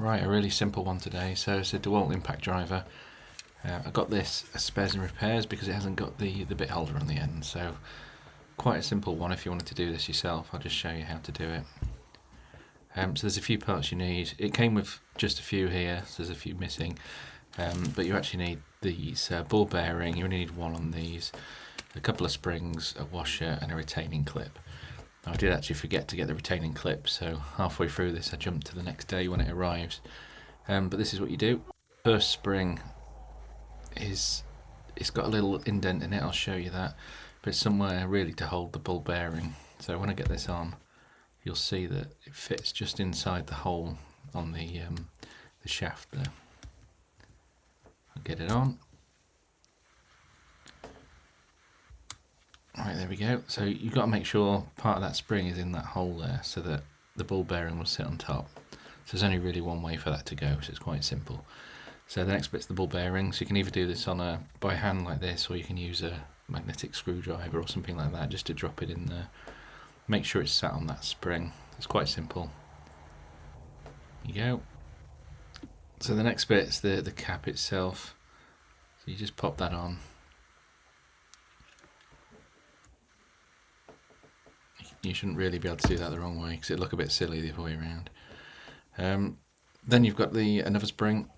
Right, a really simple one today. So it's a Dewalt impact driver. I got this as spares and repairs because it hasn't got the bit holder on the end. So quite a simple one if you wanted to do this yourself. I'll just show you how to do it. So there's a few parts you need. It came with just a few here, so there's a few missing. But you actually need these ball bearing, you only need one on these, a couple of springs, a washer and a retaining clip. I did actually forget to get the retaining clip, so halfway through this I jumped to the next day when it arrives. But this is what you do. First spring it's got a little indent in it, I'll show you that, but it's somewhere really to hold the ball bearing. So when I get this on, you'll see that it fits just inside the hole on the shaft there. I'll get it on. Right, there we go. So you've got to make sure part of that spring is in that hole there so that the ball bearing will sit on top. So there's only really one way for that to go, so it's quite simple. So the next bit's the ball bearing. So you can either do this on by hand like this, or you can use a magnetic screwdriver or something like that just to drop it in there. Make sure it's sat on that spring. It's quite simple. There you go. So the next bit's the cap itself. So you just pop that on. You shouldn't really be able to do that the wrong way because it'd look a bit silly the other way around. Then you've got another spring,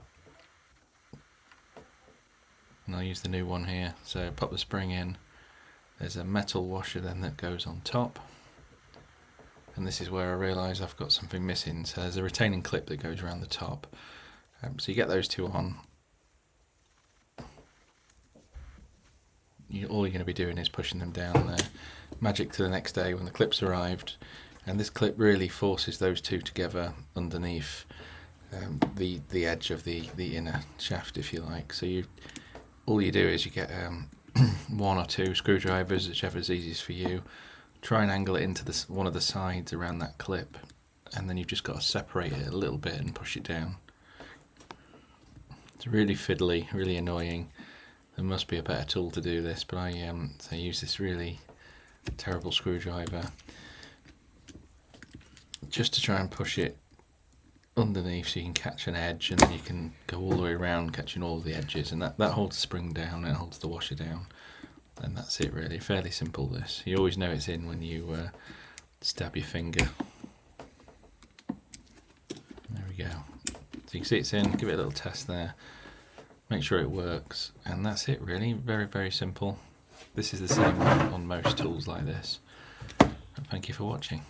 and I'll use the new one here. So pop the spring in. There's a metal washer then that goes on top, and this is where I realise I've got something missing. So there's a retaining clip that goes around the top. So you get those two on. All you're going to be doing is pushing them down there. Magic to the next day when the clip's arrived, and this clip really forces those two together underneath the edge of the inner shaft, if you like. So all you do is you get one or two screwdrivers, whichever's easiest for you. Try and angle it into one of the sides around that clip, and then you've just got to separate it a little bit and push it down. It's really fiddly, really annoying. There must be a better tool to do this, but I use this really terrible screwdriver just to try and push it underneath so you can catch an edge, and then you can go all the way around catching all the edges, and that holds the spring down and holds the washer down, and that's it really. Fairly simple this. You always know it's in when you stab your finger. There we go. So you can see it's in, give it a little test there, make sure it works, and that's it really. Very, very simple. This is the same on most tools like this. Thank you for watching.